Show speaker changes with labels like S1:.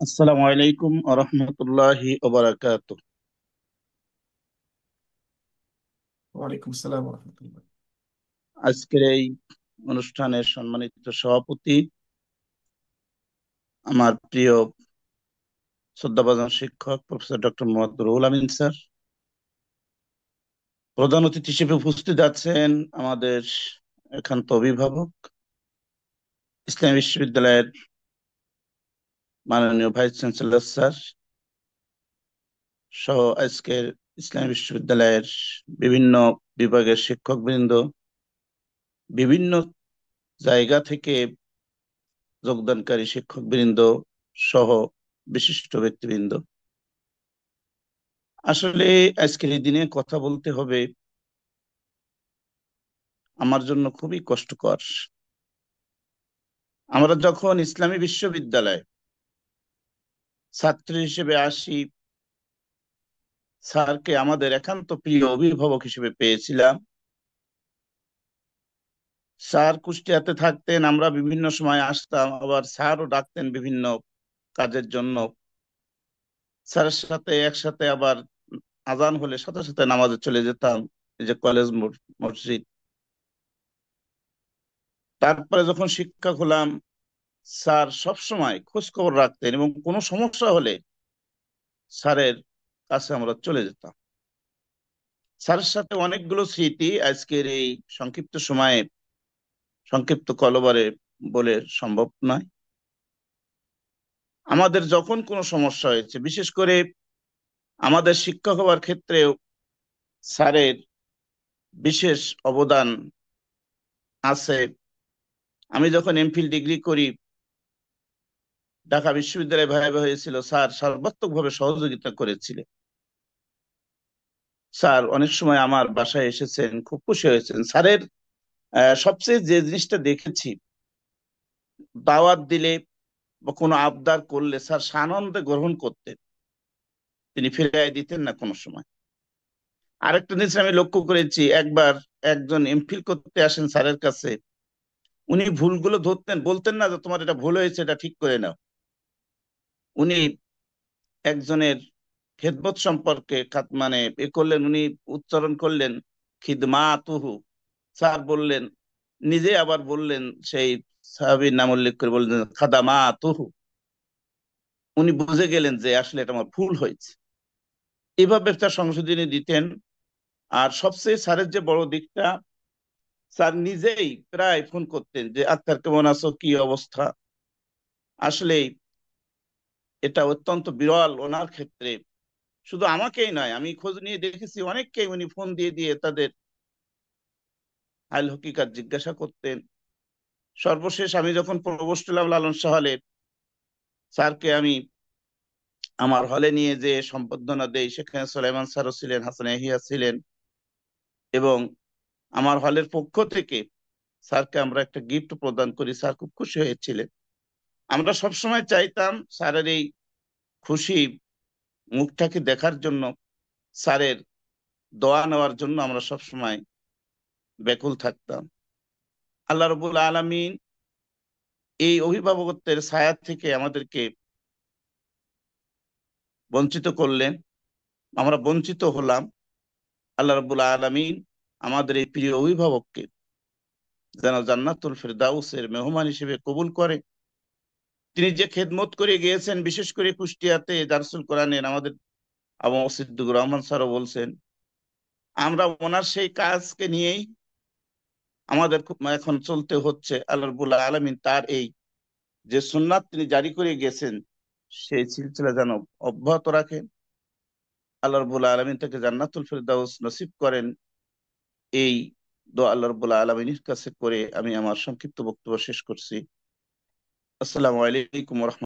S1: আসসালামু আলাইকুম আরহামতুল্লাহি ওবারাকাতুহ।
S2: ওয়ালাইকুম আসসালাম রহমতুল্লাহ।
S1: আজকের এই অনুষ্ঠানের সম্মানিত সভাপতি, আমার প্রিয় শ্রদ্ধাভাজন শিক্ষক professor doctor Mohammad Ruhul Amin sir. প্রধান অতিথি হিসেবে উপস্থিত আছেন আমাদের একান্ত অভিভাবক, ইসলামী বিশ্ববিদ্যালয়ের মাননীয় ভাইস চ্যান্সেলর স্যার সহ আজকের ইসলামী বিশ্ববিদ্যালয়ের বিভিন্ন বিভাগের শিক্ষকবৃন্দ, বিভিন্ন জায়গা থেকে যোগদানকারী শিক্ষকবৃন্দ সহ বিশিষ্ট ব্যক্তিবৃন্দ। আসলে আজকের এই দিনে কথা বলতে হবে আমার জন্য খুবই কষ্টকর। আমরা যখন ইসলামী বিশ্ববিদ্যালয়ে ছাত্র হিসেবে আসি, স্যারকে আমাদের একান্ত প্রিয় অভিভাবক হিসেবে পেয়েছিলাম। স্যার কুষ্টিয়াতে থাকতেন, আমরা বিভিন্ন সময় আসতাম, আবার স্যারও ডাকতেন বিভিন্ন কাজের জন্য। স্যারের সাথে একসাথে আবার আজান হলে সাথে সাথে নামাজে চলে যেতাম, এই যে কলেজ মসজিদ। তারপরে যখন শিক্ষক হলাম, স্যার সবসময় খোঁজ খবর রাখতেন এবং কোনো সমস্যা হলে স্যারের কাছে আমরা চলে যেতাম। স্যারের সাথে অনেকগুলো স্মৃতি আজকের এই সংক্ষিপ্ত সময়ে, সংক্ষিপ্ত কলবারে বলে সম্ভব নয়। আমাদের যখন কোনো সমস্যা হয়েছে, বিশেষ করে আমাদের শিক্ষক হওয়ার ক্ষেত্রেও স্যারের বিশেষ অবদান আছে। আমি যখন এমফিল ডিগ্রি করি, ঢাকা বিশ্ববিদ্যালয়ে ভাইবা হয়েছিল, স্যার সর্বাত্মকভাবে সহযোগিতা করেছিলেন। স্যার অনেক সময় আমার বাসায় এসেছেন, খুব খুশি হয়েছেন। স্যারের সবচেয়ে যে জিনিসটা দেখেছি, দাওয়াত দিলে বা কোনো আবদার করলে স্যার সানন্দে গ্রহণ করতেন, তিনি ফিরিয়ে দিতেন না কোনো সময়। আরেকটা জিনিস আমি লক্ষ্য করেছি, একবার একজন এমফিল করতে আসেন স্যারের কাছে, উনি ভুলগুলো ধরতেন, বলতেন না যে তোমার এটা ভুল হয়েছে, এটা ঠিক করে নাও। উনি একজনের খেদমত সম্পর্কে মানে এ করলেন, উনি উচ্চারণ করলেন খিদমাতুহু। স্যার বললেন, নিজে আবার বললেন, সেই সাহাবীর নাম উল্লেখ করে বললেন খাদামাতুহু। উনি বুঝে গেলেন যে আসলে এটা আমার ভুল হয়েছে, এভাবে তার সংশোধনী দিতেন। আর সবচেয়ে স্যারের যে বড় দিকটা, স্যার নিজেই প্রায় ফোন করতেন যে আক্তার কেমন আছো, কি অবস্থা। আসলে এটা অত্যন্ত বিরল ওনার ক্ষেত্রে। শুধু আমাকেই নয়, আমি খোঁজ নিয়ে দেখেছি অনেককেই উনি ফোন দিয়ে দিয়ে তাদের হাল হকিকত জিজ্ঞাসা করতেন। সর্বশেষ আমি যখন প্রভোস্ট হলাম লালন শাহ হলে, স্যারকে আমি আমার হলে নিয়ে যে সম্বর্ধনা দেই, সেখানে সুলাইমান স্যারও ছিলেন, হাসান ইয়াহিয়া ছিলেন, এবং আমার হলের পক্ষ থেকে স্যারকে আমরা একটা গিফট প্রদান করি। স্যার খুব খুশি হয়েছিলেন। আমরা সবসময় চাইতাম স্যারের এই খুশি মুখটাকে দেখার জন্য, স্যারের দোয়া নেওয়ার জন্য আমরা সবসময় ব্যাকুল থাকতাম। আল্লাহ রবুল আলমিন এই অভিভাবকত্বের ছায়া থেকে আমাদেরকে বঞ্চিত করলেন, আমরা বঞ্চিত হলাম। আল্লাহ রবুল আলমিন আমাদের এই প্রিয় অভিভাবককে যেন জান্নাতুল ফেরদাউসের মেহমান হিসেবে কবুল করে। তিনি যে খেদমত করে গিয়েছেন, বিশেষ করে কুষ্টিয়াতে দারসুল কোরআনের আমাদের আবু সিদ্দিকুর রহমান স্যারও বলছেন, আমরা ওনার সেই কাজকে নিয়েই আমাদের খুব এখন চলতে হচ্ছে। আল্লাহ রাব্বুল আলামিন তার এই যে সুন্নাত তিনি জারি করে গেছেন, সেই সিলসিলা যেন অব্যাহত রাখেন। আল্লাহ রাব্বুল আলামিন তাকে জান্নাতুল ফেরদাউস নসিব করেন। এই দোয়া আল্লাহ রাব্বুল আলামিনের কাছে করে আমি আমার সংক্ষিপ্ত বক্তব্য শেষ করছি। আসসালামু আলাইকুম ওয়া রাহমাতুল্লাহ।